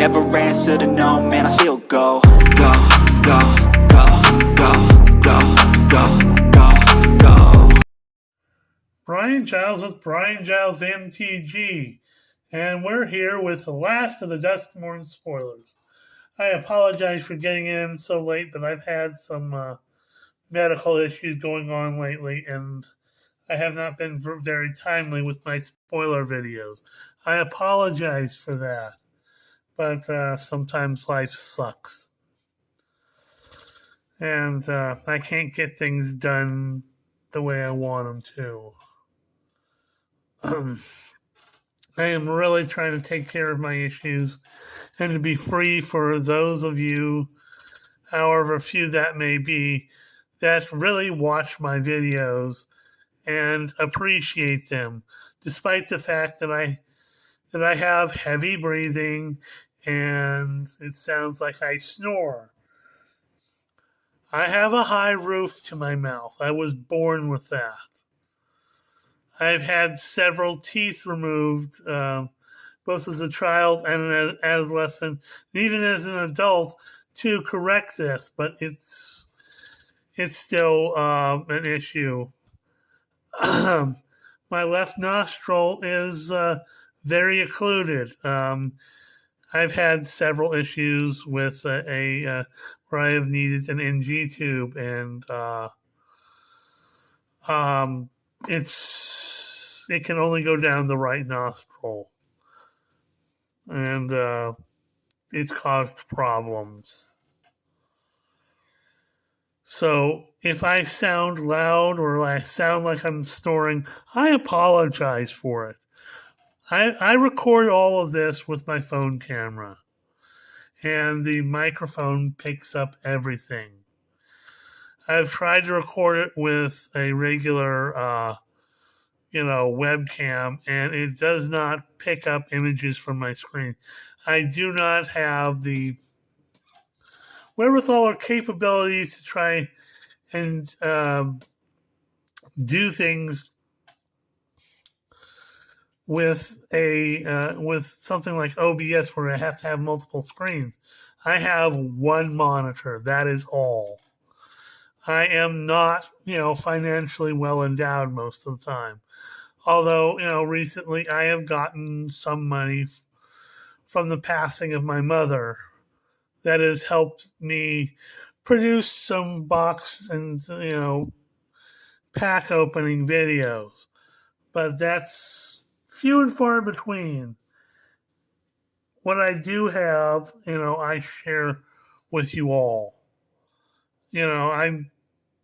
never answer to no, man, I still go. Go, go, go, go, go, go, go, go. Brian Giles with Brian Giles MTG, and we're here with the last of the Duskmourn spoilers. I apologize for getting in so late, but I've had some medical issues going on lately, and I have not been very timely with my spoiler videos. I apologize for that, but sometimes life sucks. And I can't get things done the way I want them to. I am really trying to take care of my issues and to be free for those of you, however few that may be, that really watch my videos and appreciate them, despite the fact that I have heavy breathing and it sounds like I snore. I have a high roof to my mouth. I was born with that. I've had several teeth removed, both as a child and an adolescent, and even as an adult, to correct this. But it's still an issue. My left nostril is very occluded. I've had several issues with where I have needed an NG tube, and it can only go down the right nostril, and it's caused problems. So if I sound loud or I sound like I'm snoring, I apologize for it. I record all of this with my phone camera, and the microphone picks up everything. I've tried to record it with a regular, webcam, and it does not pick up images from my screen. I do not have the wherewithal or capabilities to try and do things with with something like OBS where I have to have multiple screens. I have one monitor. That is all. I am not, financially well endowed most of the time. Although, recently I have gotten some money from the passing of my mother that has helped me produce some box and, pack opening videos. But that's few and far between. What I do have, I share with you all. I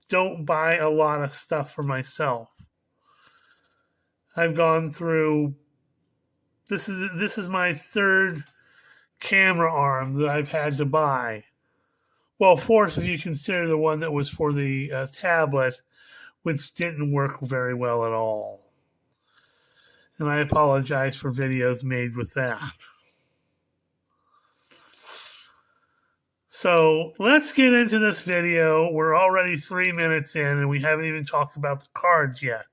don't buy a lot of stuff for myself. I've gone through, this is my third camera arm that I've had to buy. Well, fourth if you consider the one that was for the tablet, which didn't work very well at all. And I apologize for videos made with that. So let's get into this video. We're already 3 minutes in and we haven't even talked about the cards yet.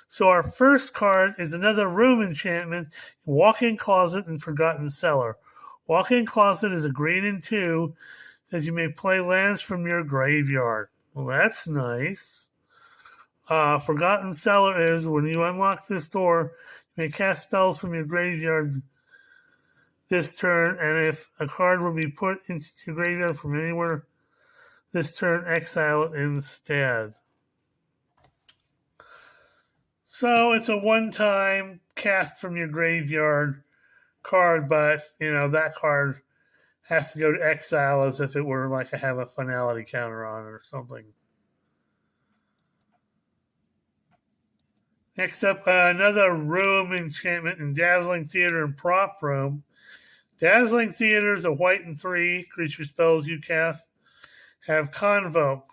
So our first card is another room enchantment, Walk-in Closet and Forgotten Cellar. Walk-in Closet is a green and 2, says you may play lands from your graveyard. Well, that's nice. Forgotten Cellar is when you unlock this door, you may cast spells from your graveyard this turn, and if a card will be put into your graveyard from anywhere this turn, exile it instead. So it's a one-time cast from your graveyard card, but, that card has to go to exile as if it were like I have a finality counter on it or something. Next up, another room enchantment in Dazzling Theater and Prop Room. Dazzling Theater is a white and 3 creature spells you cast have Convoke,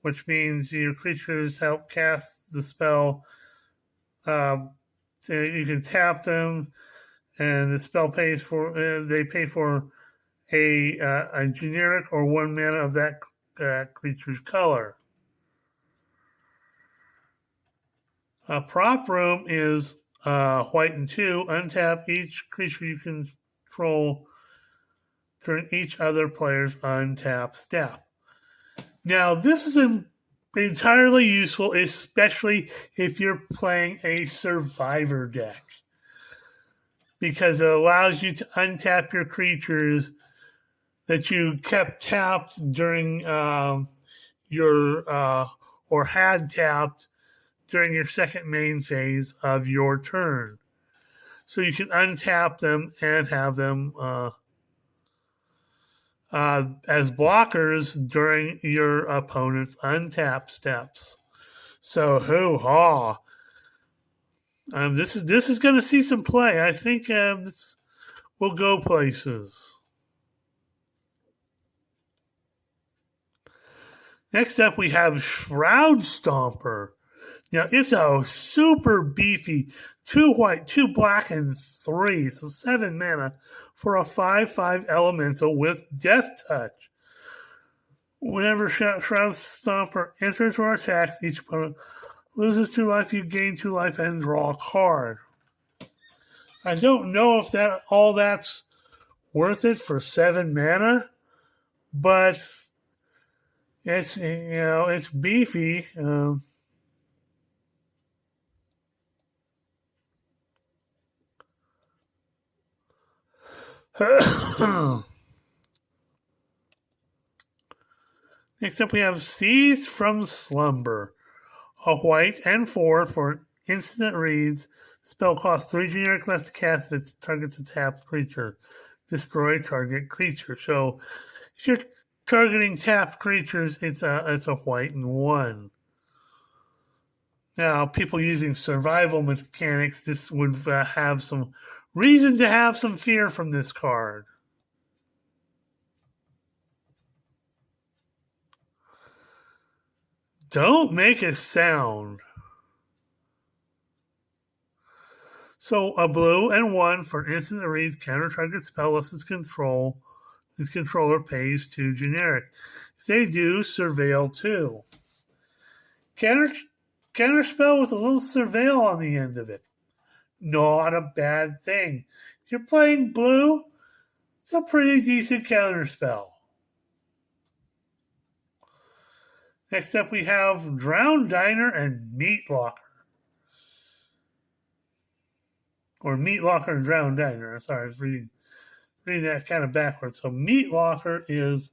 which means your creatures help cast the spell. You can tap them, and the spell pays for. They pay for a generic or 1 mana of that creature's color. Prop Room is white and 2. Untap each creature you control during each other player's untapped step. Now, this is entirely useful, especially if you're playing a survivor deck, because it allows you to untap your creatures that you kept tapped during or had tapped during your second main phase of your turn. So you can untap them and have them as blockers during your opponent's untap steps. So hoo-ha. This is going to see some play. I think this will go places. Next up, we have Shroud Stomper. Now, it's a super beefy 2 white, 2 black, and 3. So 7 mana for a 5/5 elemental with Death Touch. Whenever Shroud Stomper enters or attacks, each opponent loses 2 life, you gain 2 life, and draw a card. I don't know if that's worth it for 7 mana, but it's beefy. Next up, we have Seized from Slumber. A white and 4 for instant reads. Spell costs 3 generic less to cast if it targets a tapped creature. Destroy target creature. So if you're targeting tapped creatures, it's a white and 1. Now, people using survival mechanics, this would have some reason to have some fear from this card. Don't make a sound. So a blue and 1 for instant reads, counter target spell less its control. Its controller pays 2 generic. If they do, surveil 2. Counter spell with a little surveil on the end of it. Not a bad thing. If you're playing blue, it's a pretty decent counter spell. Next up, we have Drowned Diner and Meat Locker. Or Meat Locker and Drowned Diner. Sorry, I was reading that kind of backwards. So Meat Locker is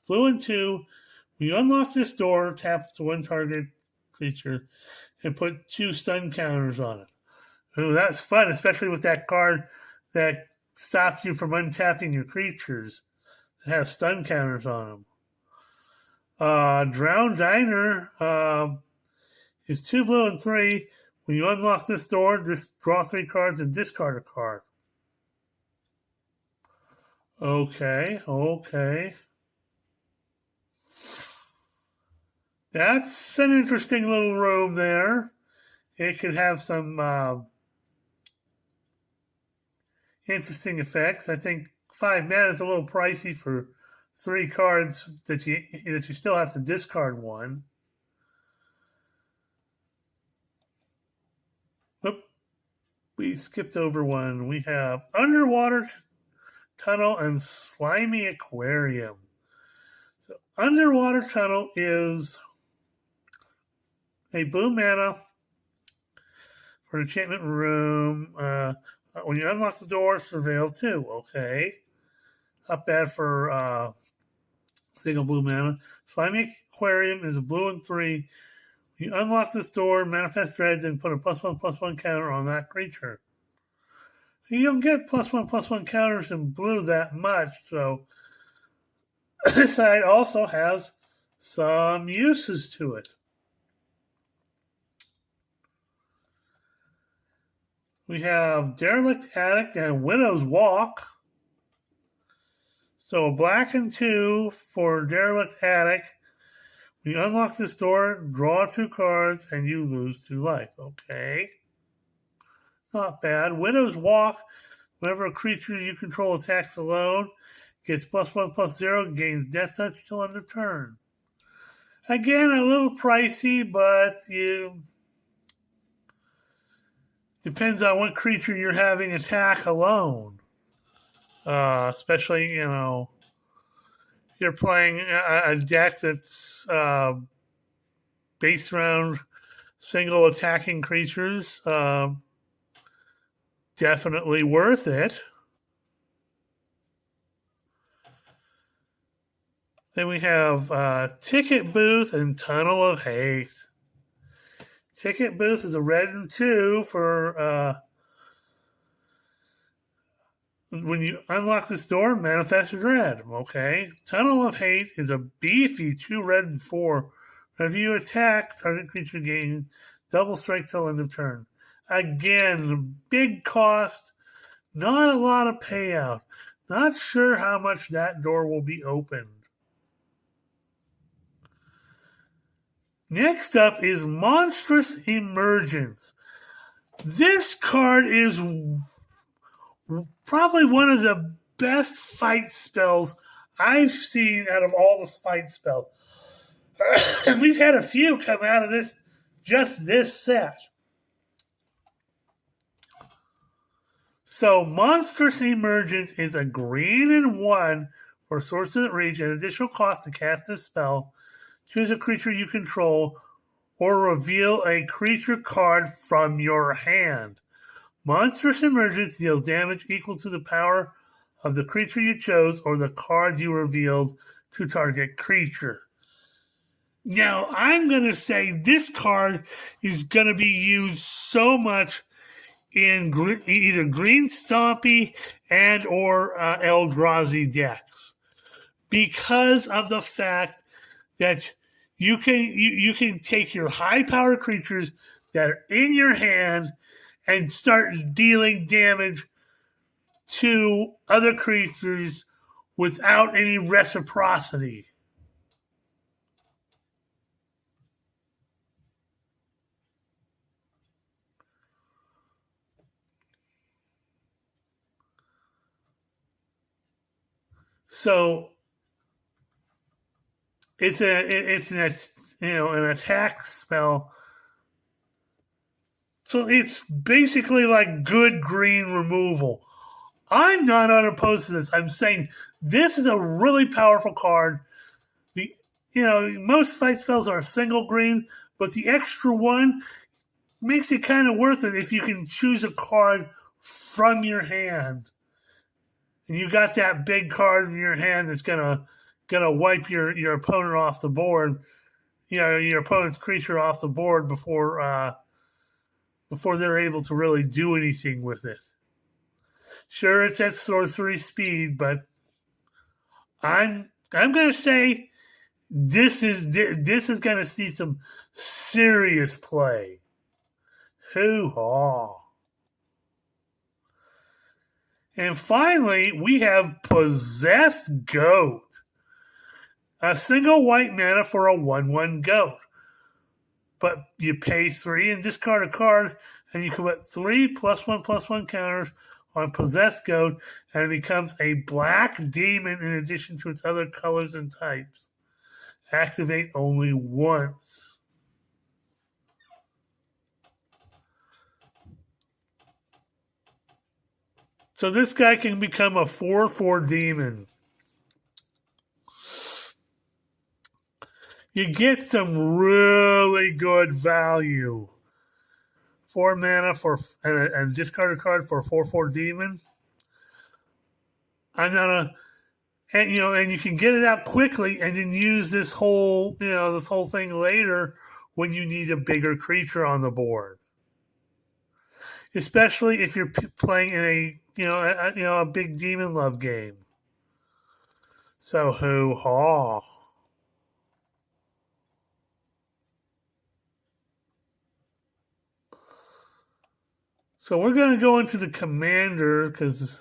blue and 2. When you unlock this door, tap to 1 target creature and put 2 stun counters on it. Ooh, that's fun, especially with that card that stops you from untapping your creatures that have stun counters on them. Drowned Diner is 2 blue and 3. When you unlock this door, just draw 3 cards and discard a card. Okay. That's an interesting little room there. It could have some interesting effects. I think 5 mana is a little pricey for 3 cards that you still have to discard 1. Oop, we skipped over 1. We have Underwater Tunnel and Slimy Aquarium. So Underwater Tunnel is a blue mana for an enchantment room. When you unlock the door, surveil 2. Okay. Not bad for single blue mana. Slimy Aquarium is a blue and 3. When you unlock this door, manifest dreads and put a +1/+1 counter on that creature. You don't get +1/+1 counters in blue that much, so this side also has some uses to it. We have Derelict Attic and Widow's Walk. So a black and 2 for Derelict Attic. When you unlock this door, draw 2 cards, and you lose 2 life. Okay. Not bad. Widow's Walk. Whenever a creature you control attacks alone, gets +1/+0, gains Death Touch till end of turn. Again, a little pricey, but depends on what creature you're having attack alone. Especially, you're playing a deck that's based around single attacking creatures, definitely worth it. Then we have Ticket Booth and Tunnel of Hate. Ticket Booth is a red and 2 for when you unlock this door, manifest dread. Okay. Tunnel of Hate is a beefy 2 red and 4. Whenever you attack, target creature gains double strike till end of turn. Again, big cost, not a lot of payout. Not sure how much that door will be opened. Next up is Monstrous Emergence. This card is probably one of the best fight spells I've seen out of all the fight spells. And we've had a few come out of this set. So Monstrous Emergence is a green and 1 for source of the reach, an additional cost to cast this spell. Choose a creature you control, or reveal a creature card from your hand. Monstrous Emergence deals damage equal to the power of the creature you chose or the card you revealed to target creature. Now, I'm going to say this card is going to be used so much in either Green Stompy and or Eldrazi decks because of the fact that you can take your high-powered creatures that are in your hand and start dealing damage to other creatures without any reciprocity. So it's an attack spell. So it's basically like good green removal. I'm not unopposed to this. I'm saying this is a really powerful card. Most fight spells are single green, but the extra one makes it kind of worth it if you can choose a card from your hand. And you got that big card in your hand that's gonna wipe your opponent off the board. Your opponent's creature off the board before they're able to really do anything with it. Sure, it's at sorcery speed, but I'm gonna say this is gonna see some serious play. Hoo-haw. And finally, we have Possessed Goat. A single white mana for a 1/1 goat. But you pay 3 and discard a card, and you can put 3 +1/+1 counters on Possessed Goat, and it becomes a black demon in addition to its other colors and types. Activate only once. So this guy can become a 4/4 demon. You get some really good value. 4 mana for and discard a card for a 4/4 demon. And you can get it out quickly and then use this whole thing later when you need a bigger creature on the board. Especially if you're playing in a big demon love game. So hoo-haw. So we're going to go into the commander because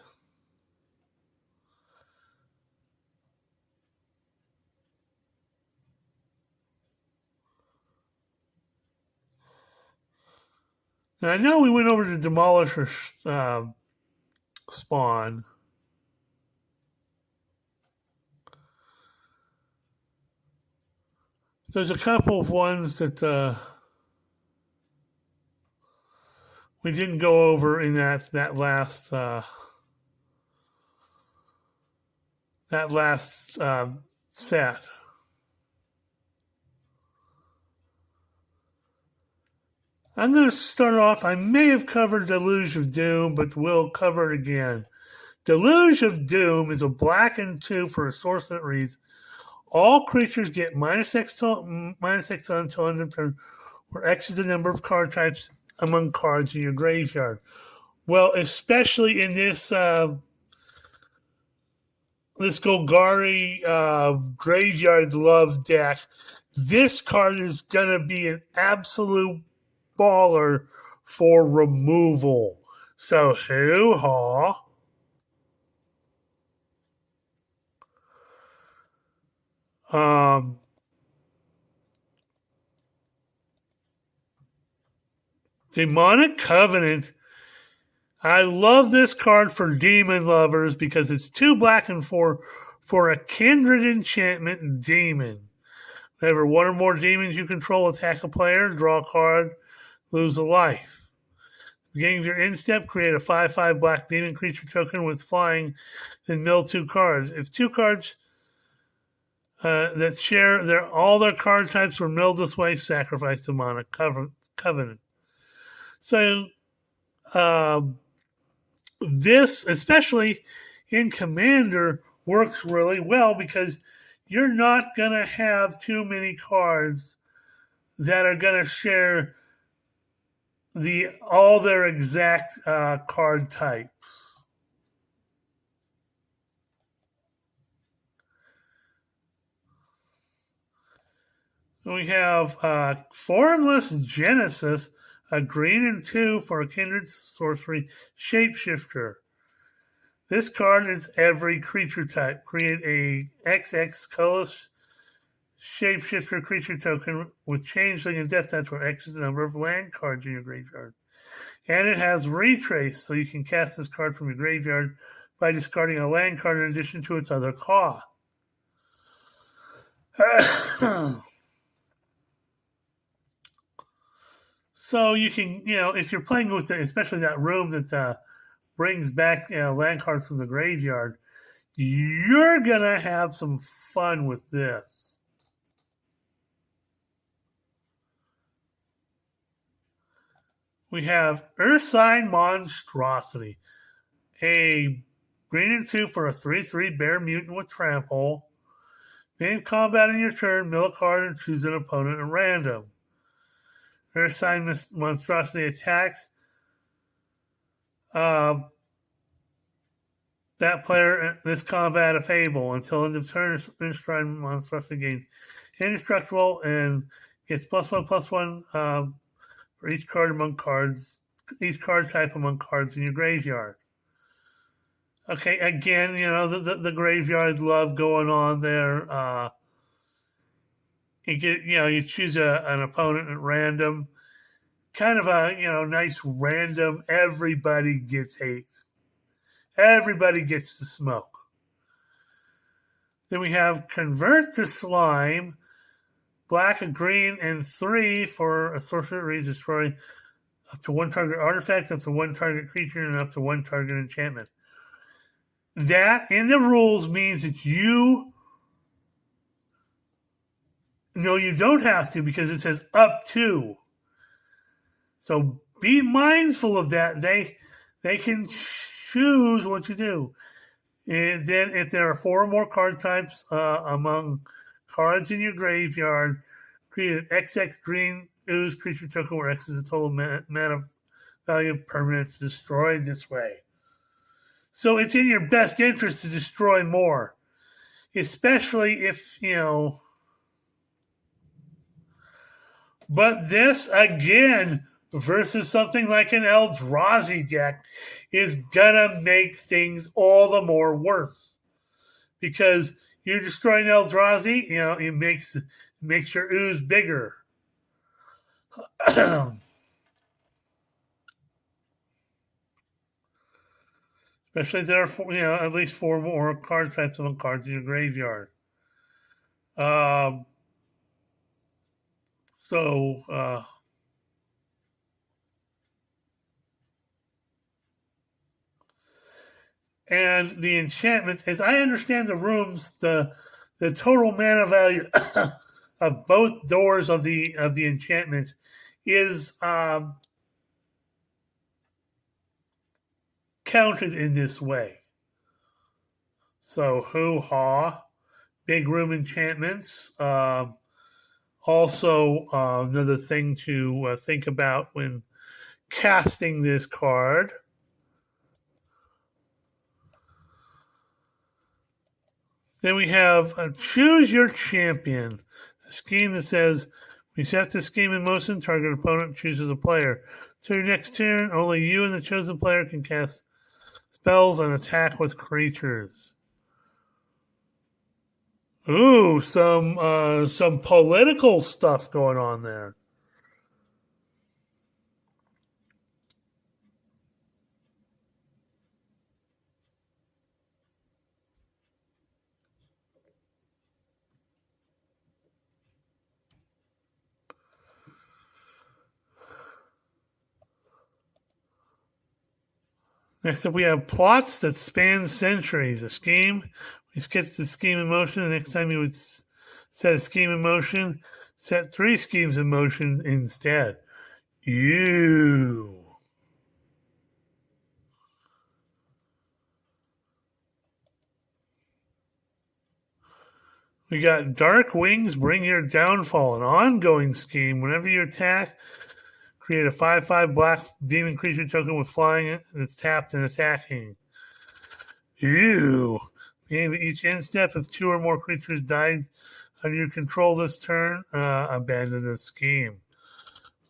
I know we went over to Demolisher Spawn. There's a couple of ones that we didn't go over in that last set. I'm going to start off. I may have covered Deluge of Doom, but we'll cover it again. Deluge of Doom is a black and 2 for a source that reads, all creatures get -X until end of turn, where X is the number of card types among cards in your graveyard. Well, especially in this this Golgari Graveyard Love deck, this card is going to be an absolute baller for removal. So, hoo-ha. Demonic Covenant. I love this card for demon lovers because it's 2 black and 4 for a kindred enchantment demon. Whenever one or more demons you control attack a player, draw a card, lose a life. Beginning of your end step, create a 5/5 black demon creature token with flying, then mill 2 cards. If 2 cards that share all their card types were milled this way, sacrifice Demonic Covenant. So, this, especially in Commander, works really well because you're not going to have too many cards that are going to share all their exact card types. We have Formless Genesis, a green and 2 for a kindred sorcery shapeshifter. This card is every creature type. Create a XX colorless shapeshifter creature token with changeling and death touch where X is the number of land cards in your graveyard. And it has retrace, so you can cast this card from your graveyard by discarding a land card in addition to its other cost. So you can, if you're playing with especially that room that brings back land cards from the graveyard, you're going to have some fun with this. We have Ursine Monstrosity, a green and 2 for a 3/3 bear mutant with trample. Name combat in your turn, mill a card and choose an opponent at random. Ursine Monstrosity attacks that player in this combat a Fable. Until end of turn, Ursine Monstrosity gains indestructible and gets +1/+1 for each card type among cards in your graveyard. Okay, again, the graveyard love going on there. You choose an opponent at random. Kind of a, nice random, everybody gets hate. Everybody gets to smoke. Then we have Convert to Slime, black, and green, and 3 for a sorcerer that reads destroy up to 1 target artifact, up to 1 target creature, and up to 1 target enchantment. That, in the rules, means that no, you don't have to because it says up to. So be mindful of that. They can choose what to do. And then if there are 4 or more card types among cards in your graveyard, create an XX green ooze creature token where X is the total mana value of permanents destroyed this way. So it's in your best interest to destroy more. Especially if, But this, again, versus something like an Eldrazi deck, is gonna make things all the more worse. Because you're destroying Eldrazi, it makes your ooze bigger. Especially if there are, at least 4 more card types of cards in your graveyard. And the enchantments, as I understand the rooms, the the total mana value of both doors of the enchantments is counted in this way. So hoo-ha, big room enchantments. Also, another thing to think about when casting this card. Then we have Choose Your Champion, a scheme that says, we set the scheme in motion, target opponent chooses a player. So your next turn, only you and the chosen player can cast spells and attack with creatures. Ooh, some political stuff going on there. Next up, we have plots that span centuries. A scheme. We get the scheme in motion. The next time you would set a scheme in motion, set 3 schemes in motion instead. Ew. We got Dark Wings, Bring Your Downfall, an ongoing scheme. Whenever you attack, create a 5/5 black demon creature token with flying that's tapped and attacking. Ew. Each end step, if 2 or more creatures died under your control this turn, abandon the scheme.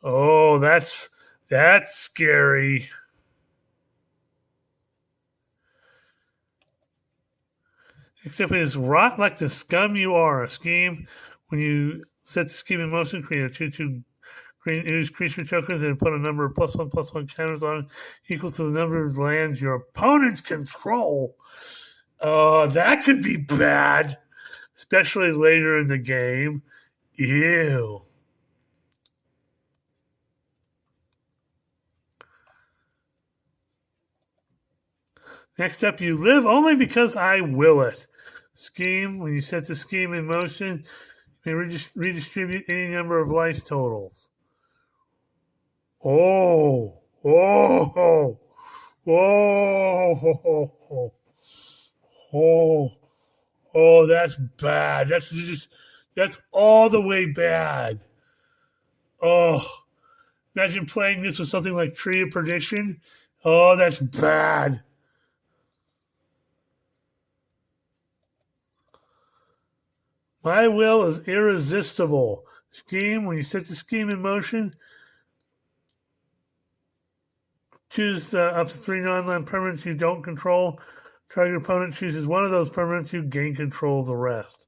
Oh, that's scary. Except it is rot like the scum you are. A scheme, when you set the scheme in motion, create a 2/2 use creature tokens and put a number of +1/+1 counters on it equal to the number of lands your opponents control. That could be bad, especially later in the game. Ew. Next up, you live only because I will it. Scheme, when you set the scheme in motion, you may redistribute any number of life totals. Oh, that's bad. That's all the way bad. Oh, imagine playing this with something like Tree of Perdition. Oh, that's bad. My will is irresistible. Scheme, when you set the scheme in motion, choose up to 3 non-land permanents you don't control. Target opponent chooses one of those permanents, you gain control of the rest.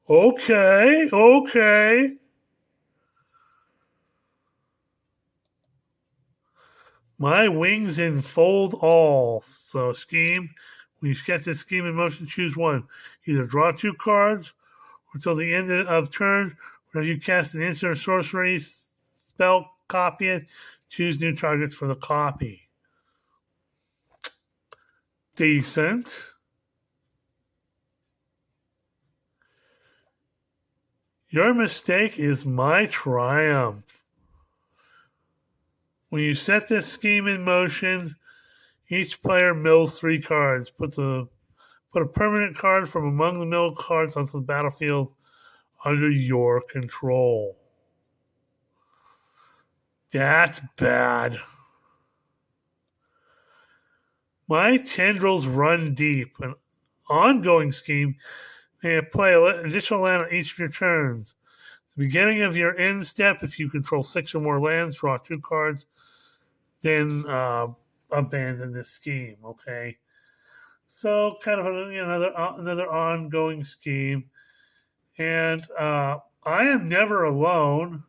Okay. My wings enfold all. So scheme, when you get this scheme in motion, choose one. Either draw 2 cards, or until the end of turn, whenever you cast an instant or sorcery spell, copy it, choose new targets for the copy. Decent. Your mistake is my triumph. When you set this scheme in motion, each player mills 3 cards. Put a permanent card from among the milled cards onto the battlefield under your control. That's bad. My tendrils run deep. An ongoing scheme may play an additional land on each of your turns. At the beginning of your end step, if you control 6 or more lands, draw 2 cards, then abandon this scheme. Okay, so kind of another ongoing scheme, and I am never alone.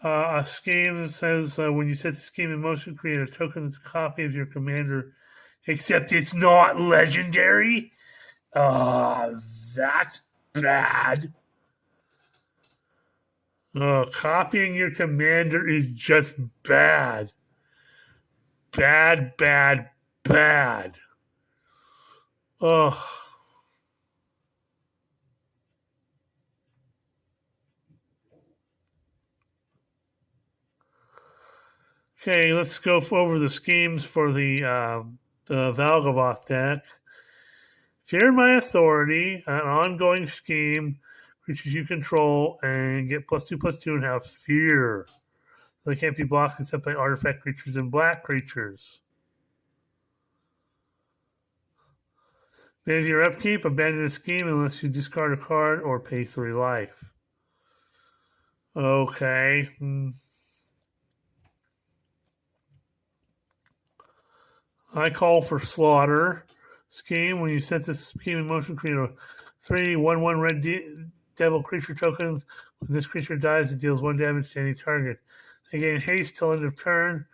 A scheme that says when you set the scheme in motion, create a token that's a copy of your commander, except it's not legendary. That's bad. Copying your commander is just bad. Bad. Okay, let's go over the schemes for the Valgavoth deck. Fear my authority, an ongoing scheme, creatures you control, and get +2/+2 and have fear. They can't be blocked except by artifact creatures and black creatures. Manage your upkeep, abandon the scheme unless you discard a card or pay 3 life. Okay. I call for slaughter. Scheme. When you set this scheme in motion, create a 3/1/1 red devil creature tokens. When this creature dies, it deals 1 damage to any target. They gain haste till end of turn.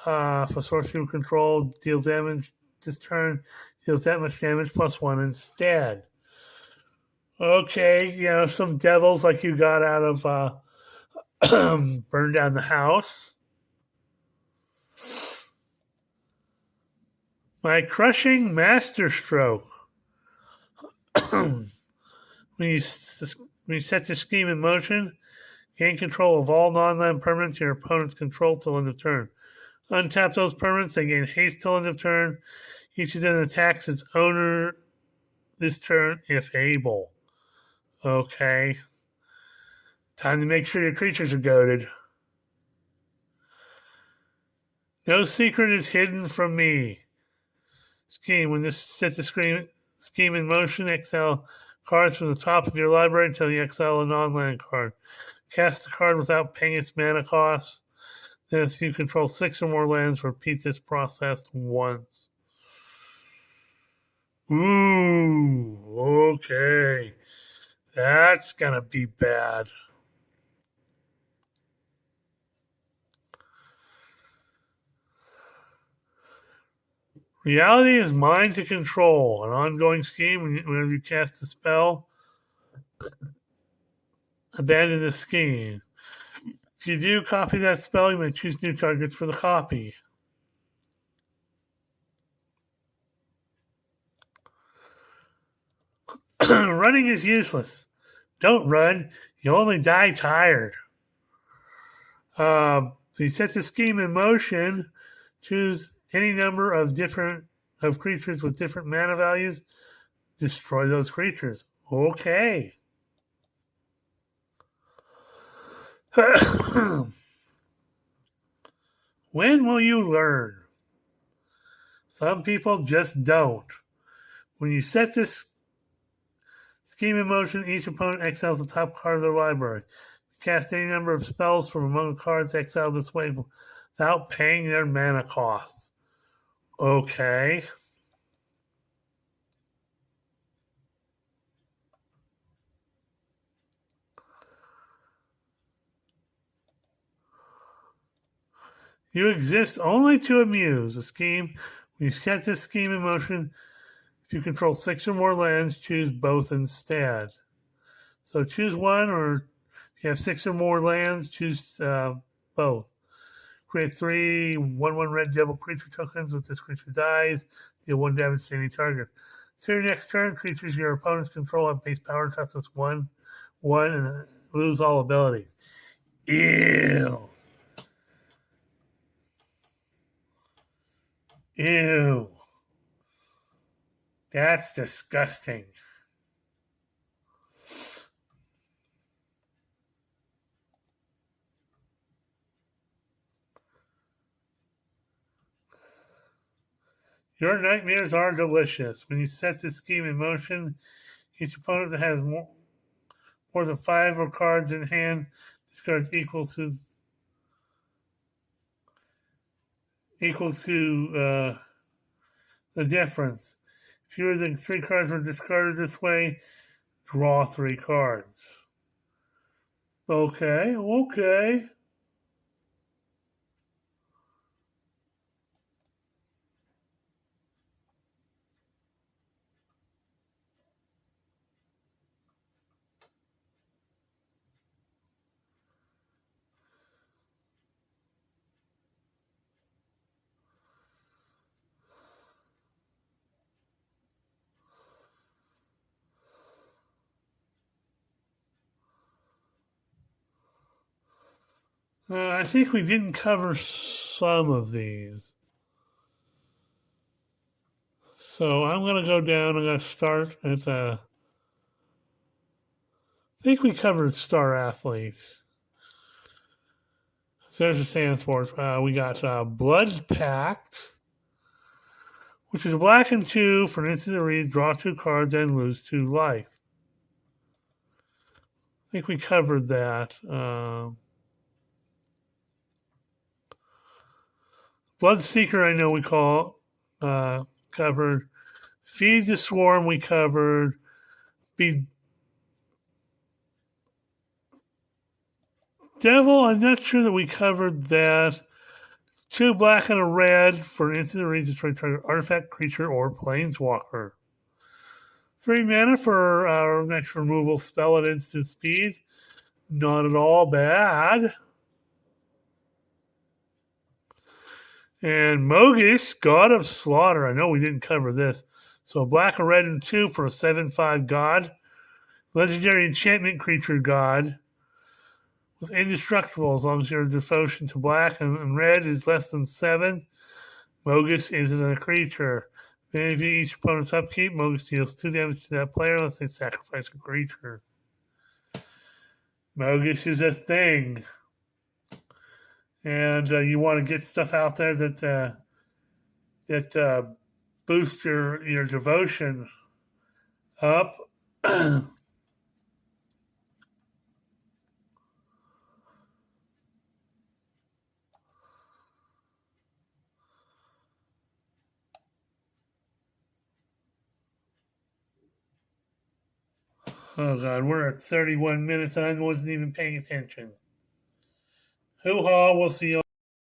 For sorcery control, deal damage this turn, deals that much damage +1 instead. Okay, some devils like you got out of Burn Down the House. My Crushing Masterstroke. when you set the scheme in motion, gain control of all non-land permanents your opponents control till end of turn. Untap those permanents, they gain haste till end of turn. Each of them attacks its owner this turn if able. Okay. Time to make sure your creatures are goaded. No secret is hidden from me. Scheme. When this sets the scheme in motion, exile cards from the top of your library until you exile a non-land card. Cast the card without paying its mana cost. Then if you control 6 or more lands, repeat this process once. Ooh, okay. That's gonna be bad. Reality is mine to control. An ongoing scheme. Whenever you cast a spell, abandon the scheme. If you do copy that spell, you may choose new targets for the copy. Running is useless. Don't run. You only die tired. So you set the scheme in motion. Choose any number of creatures with different mana values. Destroy those creatures. Okay. When will you learn? Some people just don't. When you set this scheme in motion, each opponent exiles the top card of their library. Cast any number of spells from among the cards exiled this way without paying their mana cost. Okay. You exist only to amuse. A scheme. When you set this scheme in motion, if you control 6 or more lands, choose both instead. So choose one, or if you have 6 or more lands, choose both. Create 3/1/1 red devil creature tokens. If this creature dies, deal 1 damage to any target. So your next turn, creatures your opponents control have base power toughness 1, and lose all abilities. Ew. Ew. That's disgusting. Your nightmares are delicious. When you set this scheme in motion, each opponent that has more than 5 or cards in hand discards equal to the difference. Fewer than 3 cards were discarded this way. Draw 3 cards. Okay. I think we didn't cover some of these. So I'm going to go down. I'm going to start at I think we covered star athletes. So there's the sand sports. We got Blood Pact, which is black and 2 for an instant read, draw 2 cards, and lose 2 life. I think we covered that. Bloodseeker, I know we covered. Feed the Swarm, we covered. Be Devil, I'm not sure that we covered that. 2 black and a red for an instant read, destroy target artifact, creature, or planeswalker. 3 mana for our next removal spell at instant speed. Not at all bad. And Mogis, God of Slaughter. I know we didn't cover this. So black, a red, and 2 for a 7/5 God. Legendary enchantment creature God. With indestructible as long as your devotion to black and red is less than 7. Mogis isn't a creature. If each opponent's upkeep, Mogis deals 2 damage to that player unless they sacrifice a creature. Mogis is a thing. And you want to get stuff out there that boosts your devotion up. Oh God, we're at 31 minutes and I wasn't even paying attention. Hoo-ha, we'll see you